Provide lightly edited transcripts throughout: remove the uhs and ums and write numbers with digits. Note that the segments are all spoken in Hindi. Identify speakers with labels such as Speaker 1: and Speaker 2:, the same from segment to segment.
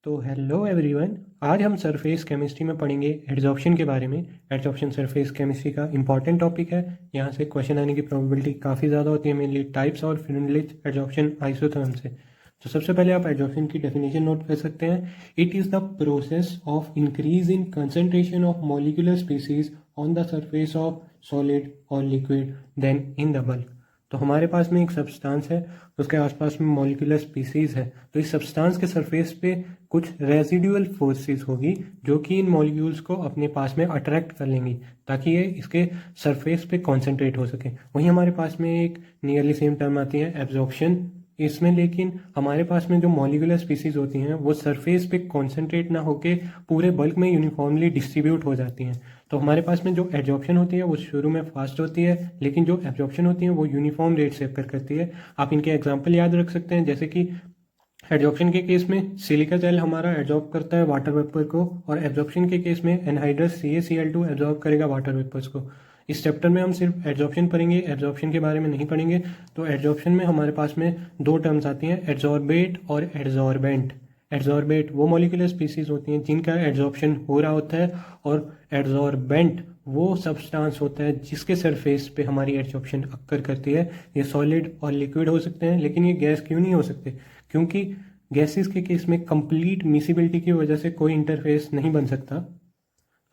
Speaker 1: तो हेलो एवरीवन। आज हम सरफेस केमिस्ट्री में पढ़ेंगे एडजॉर्प्शन के बारे में। एडजॉर्प्शन सरफेस केमिस्ट्री का इंपॉर्टेंट टॉपिक है। यहाँ से क्वेश्चन आने की प्रोबेबिलिटी काफ़ी ज़्यादा होती है, मेनली टाइप्स और फ्रेंडलिज एडजॉर्प्शन आइसोथर्म से। तो सबसे पहले आप एडजॉर्प्शन की डेफिनेशन नोट कर सकते हैं। It is the process of increase in concentration of molecular species on the surface of solid और liquid than in the bulk. तो हमारे पास में एक सब्सटेंस है, उसके आसपास में मॉलिक्यूलर स्पीसीज है, तो इस सब्सटेंस के सरफेस पे कुछ रेजिडुअल फोर्सेस होगी जो कि इन मॉलिक्यूल्स को अपने पास में अट्रैक्ट कर लेंगी ताकि ये इसके सरफेस पे कॉन्सेंट्रेट हो सके। वहीं हमारे पास में एक नियरली सेम टर्म आती है एब्जॉर्प्शन इसमें, लेकिन हमारे पास में जो मॉलिक्यूलर स्पीसीज होती हैं वो सरफेस पे कॉन्सेंट्रेट ना होके पूरे बल्क में यूनिफॉर्मली डिस्ट्रीब्यूट हो जाती हैं। तो हमारे पास में जो एब्जॉर्प्शन होती है वो शुरू में फास्ट होती है, लेकिन जो एब्जॉर्प्शन होती है वो यूनिफॉर्म रेट से अकर करती है। आप इनके एग्जाम्पल याद रख सकते हैं, जैसे कि एडजॉर्प्शन के केस में सिलिका जेल हमारा एब्जॉर्ब करता है वाटर वेपर को, और एब्जॉर्प्शन के केस में एनहाइड्रस CaCl2 एब्जॉर्ब करेगा वाटर वेपर्स को। इस चैप्टर में हम सिर्फ एब्जॉर्प्शन पढ़ेंगे, एब्जॉर्प्शन के बारे में नहीं पढ़ेंगे। तो एब्जॉर्प्शन में हमारे पास में दो टर्म्स आती हैं, एड्जॉर्बेट और एड्जॉर्बेंट। एड्जॉर्बेट वो मॉलिक्यूलर स्पीसीज होती हैं जिनका एड्जॉर्प्शन हो रहा होता है, और एड्जॉर्बेंट वो सब्सटेंस होता है जिसके सरफेस पे हमारी एड्जॉर्प्शन अक्कर करती है। ये सॉलिड और लिक्विड हो सकते हैं, लेकिन ये गैस क्यों नहीं हो सकते? क्योंकि गैसेस के केस में कंप्लीट मिसिबिलिटी की वजह से कोई इंटरफेस नहीं बन सकता।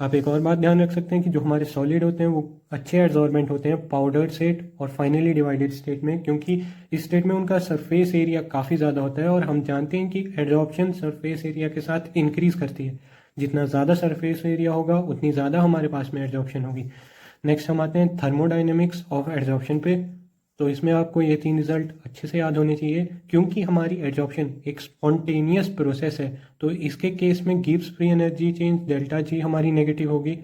Speaker 1: आप एक और बात ध्यान रख सकते हैं कि जो हमारे सॉलिड होते हैं वो अच्छे एड्जॉर्बेंट होते हैं पाउडर्ड स्टेट और फाइनली डिवाइडेड स्टेट में, क्योंकि इस स्टेट में उनका सरफेस एरिया काफ़ी ज़्यादा होता है, और हम जानते हैं कि एड्जॉर्प्शन सरफेस एरिया के साथ इंक्रीज करती है। जितना ज़्यादा सरफेस एरिया होगा उतनी ज़्यादा हमारे पास में एड्जॉर्प्शन होगी। नेक्स्ट हम आते हैं थर्मोडाइनमिक्स ऑफ एड्जॉर्प्शन पे। तो इसमें आपको ये तीन रिजल्ट अच्छे से याद होने चाहिए, क्योंकि हमारी एड्जॉर्प्शन एक स्पॉन्टेनियस प्रोसेस है। तो इसके केस में Gibbs free energy change delta G हमारी नेगेटिव होगी,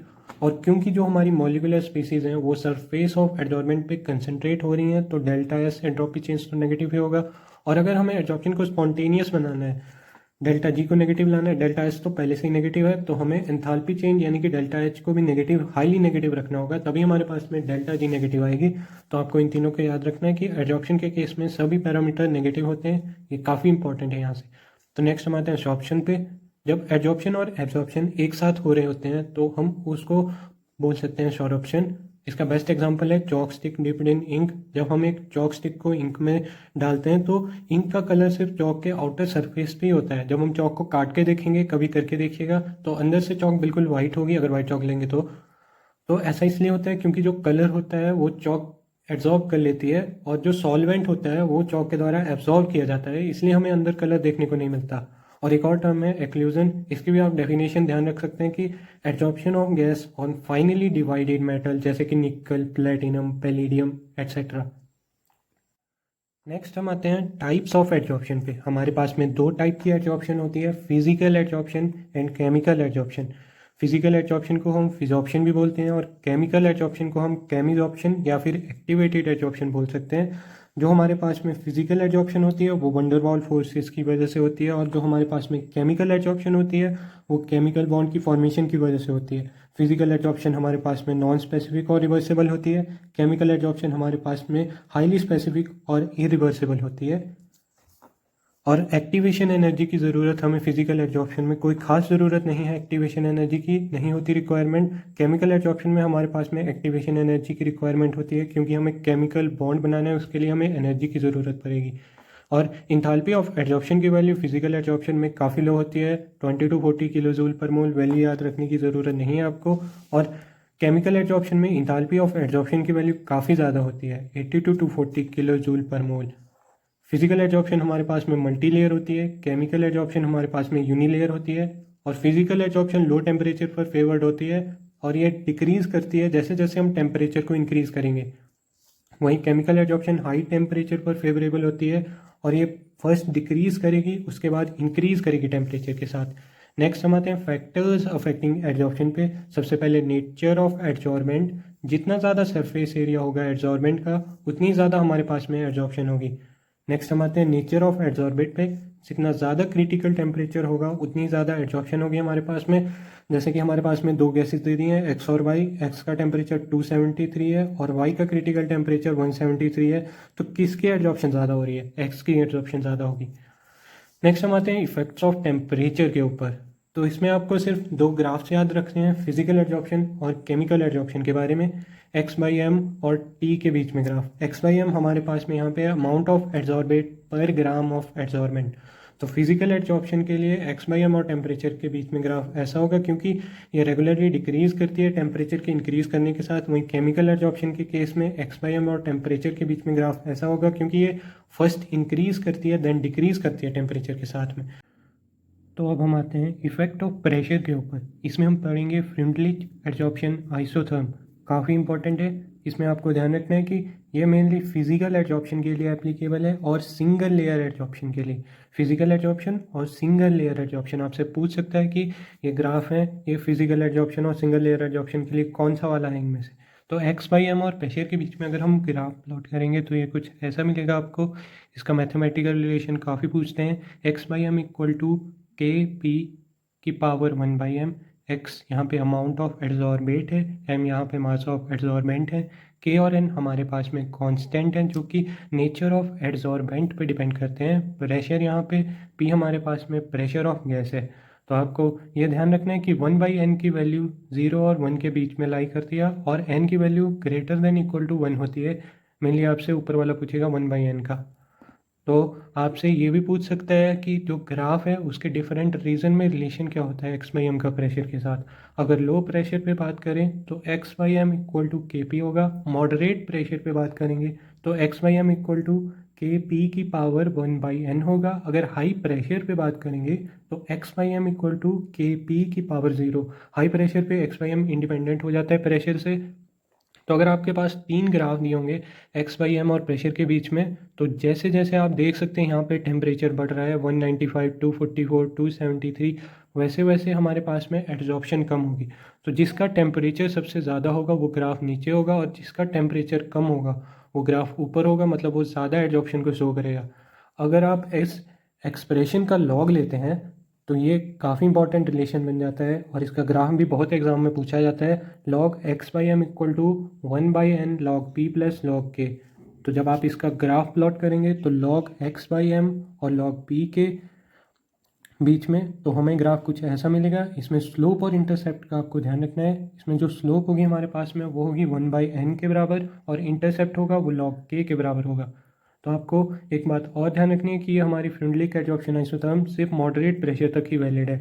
Speaker 1: और क्योंकि जो हमारी मॉलिक्यूलर स्पीसीज हैं वो सरफेस ऑफ एड्जॉर्बेंट पे कंसंट्रेट हो रही हैं, तो डेल्टा एस एंट्रोपी चेंज तो नेगेटिव ही होगा। और अगर हमें एड्जॉर्प्शन को स्पॉन्टेनियस बनाना है, डेल्टा जी को नेगेटिव लाना है, डेल्टा एच तो पहले से ही नेगेटिव है, तो हमें एंथैल्पी चेंज यानी कि डेल्टा एच को भी नेगेटिव, हाईली नेगेटिव रखना होगा, तभी हमारे पास में डेल्टा जी नेगेटिव आएगी। तो आपको इन तीनों को याद रखना है कि एडजॉर्प्शन के केस में सभी पैरामीटर नेगेटिव होते हैं। ये काफ़ी इंपॉर्टेंट है यहाँ से। तो नेक्स्ट हम आते हैं एब्जॉर्प्शन पे। जब एडजॉर्प्शन और एब्जॉर्प्शन एक साथ हो रहे होते हैं तो हम उसको बोल सकते हैं सॉर्प्शन। इसका बेस्ट एग्जांपल है chalk stick dipped in ink. जब हम एक चॉक स्टिक को इंक में डालते हैं तो इंक का कलर सिर्फ चॉक के आउटर सरफेस पे ही होता है। जब हम चॉक को काट के देखेंगे, कभी करके देखिएगा, तो अंदर से चॉक बिल्कुल वाइट होगी अगर वाइट चॉक लेंगे तो ऐसा इसलिए होता है क्योंकि जो कलर होता है वो चॉक एब्जॉर्ब कर लेती है, और जो सॉल्वेंट होता है वो चॉक के द्वारा एब्जॉर्ब किया जाता है, इसलिए हमें अंदर कलर देखने को नहीं मिलता। और एक और टर्म है एक्लूजन। इसकी भी आप डेफिनेशन ध्यान रख सकते हैं कि absorption of gas on finally divided metal, जैसे कि निकल, प्लेटिनम, पैलिडियम एक्सेट्रा। नेक्स्ट हम आते हैं टाइप्स ऑफ एब्जॉर्प्शन पे। हमारे पास में दो टाइप की एब्जॉर्प्शन होती है, physical absorption and chemical absorption. Physical absorption को हम फिजॉर्प्शन भी बोलते हैं, और केमिकल एब्जॉर्प्शन को हम केमिजॉर्प्शन या फिर एक्टिवेटेड एब्जॉर्प्शन बोल सकते हैं। जो हमारे पास में फिजिकल एब्जॉर्प्शन होती है वो वंडरवॉल फोर्सेस की वजह से होती है, और जो हमारे पास में केमिकल एब्जॉर्प्शन होती है वो केमिकल बॉन्ड की फॉर्मेशन की वजह से होती है। फिजिकल एब्जॉर्प्शन हमारे पास में नॉन स्पेसिफिक और रिवर्सिबल होती है, केमिकल एब्जॉर्प्शन हमारे पास में हाईली स्पेसिफिक और इरिवर्सिबल होती है। और एक्टिवेशन एनर्जी की ज़रूरत हमें फिजिकल एब्जॉर्प्शन में कोई खास ज़रूरत नहीं है, एक्टिवेशन एनर्जी की नहीं होती रिक्वायरमेंट। केमिकल एब्जॉर्प्शन में हमारे पास में एक्टिवेशन एनर्जी की रिक्वायरमेंट होती है, क्योंकि हमें केमिकल बॉन्ड बनाना है, उसके लिए हमें एनर्जी की ज़रूरत पड़ेगी। और इंथैल्पी ऑफ एब्जॉर्प्शन की वैल्यू फिजिकल एब्जॉर्प्शन में काफ़ी लो होती है, 20 to 40 किलो जूल पर मोल। वैल्यू याद रखने की ज़रूरत नहीं है आपको। और केमिकल एब्जॉर्प्शन में इंथैल्पी ऑफ एब्जॉर्प्शन की वैल्यू काफ़ी ज़्यादा होती है, 82 to 40 किलो जूल पर मोल। फिजिकल एब्जॉर्प्शन हमारे पास में मल्टी लेयर होती है, केमिकल एब्जॉर्प्शन हमारे पास में यूनी लेयर होती है। और फिजिकल एब्जॉर्प्शन लो टेम्परेचर पर फेवर्ड होती है, और ये डिक्रीज करती है जैसे जैसे हम टेम्परेचर को इंक्रीज करेंगे। वहीं केमिकल एब्जॉर्प्शन हाई टेम्परेचर पर फेवरेबल होती है, और ये फर्स्ट डिक्रीज करेगी उसके बाद इंक्रीज करेगी टेम्परेचर के साथ। नेक्स्ट हम आते हैं फैक्टर्स अफेक्टिंग एब्जॉर्प्शन पे। सबसे पहले नेचर ऑफ एब्जॉर्बेंट। जितना ज़्यादा सरफेस एरिया होगा एब्जॉर्बेंट का, उतनी ज़्यादा हमारे पास में एब्जॉर्प्शन होगी। नेक्स्ट हम आते हैं नेचर ऑफ एब्जॉर्बेंट पे। जितना ज़्यादा क्रिटिकल टेम्परेचर होगा उतनी ज़्यादा एब्जॉर्प्शन होगी हमारे पास में। जैसे कि हमारे पास में दो गैसेस दे दी हैं, एक्स और वाई। एक्स का टेम्परेचर 273 है और वाई का क्रिटिकल टेम्परेचर 173 है, तो किसकी एब्जॉर्प्शन ज़्यादा हो रही है? एक्स की एब्जॉर्प्शन ज़्यादा होगी। नेक्स्ट हम आते हैं इफेक्ट्स ऑफ टेम्परेचर के ऊपर। तो इसमें आपको सिर्फ दो ग्राफ्स याद रखने हैं, फिजिकल एडजॉर्प्शन और केमिकल एडजॉर्प्शन के बारे में। एक्स बाई एम और टी के बीच में ग्राफ। एक्स बाई एम हमारे पास में यहाँ पे अमाउंट ऑफ एड्जॉर्बेट पर ग्राम ऑफ एड्जॉर्बेंट। तो फिजिकल एडजॉर्प्शन के लिए एक्स बाई एम और टेम्परेचर के बीच में ग्राफ ऐसा होगा, क्योंकि ये रेगुलरली डिक्रीज करती है टेम्परेचर के इंक्रीज करने के साथ। वहीं केमिकल एडजॉर्प्शन के केस में एक्स बाई एम और टेम्परेचर के बीच में ग्राफ ऐसा होगा, क्योंकि ये फर्स्ट इंक्रीज करती है देन डिक्रीज करती है टेम्परेचर के साथ में। तो अब हम आते हैं इफेक्ट ऑफ प्रेशर के ऊपर। इसमें हम पढ़ेंगे फ्रिंडलिच एडजॉर्प्शन आइसोथर्म। काफ़ी इंपॉर्टेंट है। इसमें आपको ध्यान रखना है कि ये मेनली फिजिकल एडजॉर्प्शन के लिए एप्लीकेबल है और सिंगल लेयर एडजॉर्प्शन के लिए। फिजिकल एडजॉर्प्शन और सिंगल लेयर एडजॉर्प्शन आपसे पूछ सकता है कि ये ग्राफ है, ये फिजिकल एडजॉर्प्शन और सिंगल लेयर एडजॉर्प्शन के लिए कौन सा वाला है इनमें से। तो एक्स बाई एम और प्रेशर के बीच में अगर हम ग्राफ प्लॉट करेंगे तो ये कुछ ऐसा मिलेगा आपको। इसका मैथमेटिकल रिलेशन काफ़ी पूछते हैं। X by m equal to k p की पावर 1/m। एक्स यहाँ पे अमाउंट ऑफ एड्जॉर्बेट है, एम यहाँ पे मास ऑफ एड्जॉर्बेंट है, के और एन हमारे पास में कांस्टेंट हैं जो कि नेचर ऑफ एड्जॉर्बेंट पे डिपेंड करते हैं। प्रेशर यहाँ पे पी हमारे पास में प्रेशर ऑफ गैस है। तो आपको ये ध्यान रखना है कि 1/n की वैल्यू 0 और 1 के बीच में लाई करती है और n की value greater than equal to 1 होती है। मेनली आपसे ऊपर वाला पूछेगा 1/n का। तो आपसे ये भी पूछ सकता है कि जो ग्राफ है उसके डिफरेंट रीजन में रिलेशन क्या होता है एक्स बाई एम का प्रेशर के साथ। अगर लो प्रेशर पे बात करें तो x by m equal to k p होगा। मॉडरेट प्रेशर पे बात करेंगे तो x by m equal to k p की पावर 1/n होगा। अगर हाई प्रेशर पे बात करेंगे तो x by m equal to k p की पावर 0। हाई प्रेशर पे एक्स बाई एम इंडिपेंडेंट हो जाता है प्रेशर से। तो अगर आपके पास तीन ग्राफ दिए होंगे एक्स बाई एम और प्रेशर के बीच में, तो जैसे जैसे आप देख सकते हैं यहाँ पे टेम्परेचर बढ़ रहा है 195, 244, 273, वैसे वैसे हमारे पास में एड्जॉर्प्शन कम होगी। तो जिसका टेम्परेचर सबसे ज़्यादा होगा वो ग्राफ नीचे होगा और जिसका टेम्परेचर कम होगा वो ग्राफ ऊपर होगा, मतलब वो ज़्यादा एड्जॉर्प्शन को शो करेगा। अगर आप इस एक्सप्रेशन का लॉग लेते हैं तो ये काफ़ी इंपॉर्टेंट रिलेशन बन जाता है और इसका ग्राफ भी बहुत एग्जाम में पूछा जाता है। Log x by m equal to 1/n log p plus log k. तो जब आप इसका ग्राफ प्लॉट करेंगे तो लॉग एक्स बाई एम और लॉग पी के बीच में तो हमें ग्राफ कुछ ऐसा मिलेगा। इसमें स्लोप और इंटरसेप्ट का आपको ध्यान रखना है। इसमें जो स्लोप होगी हमारे पास में वो होगी 1/n के बराबर और इंटरसेप्ट होगा वो लॉग के बराबर होगा। तो आपको एक बात और ध्यान रखनी है कि ये हमारी फ्रेंडली एडजॉर्प्शन आइसोथर्म सिर्फ मॉडरेट प्रेशर तक ही वैलिड है।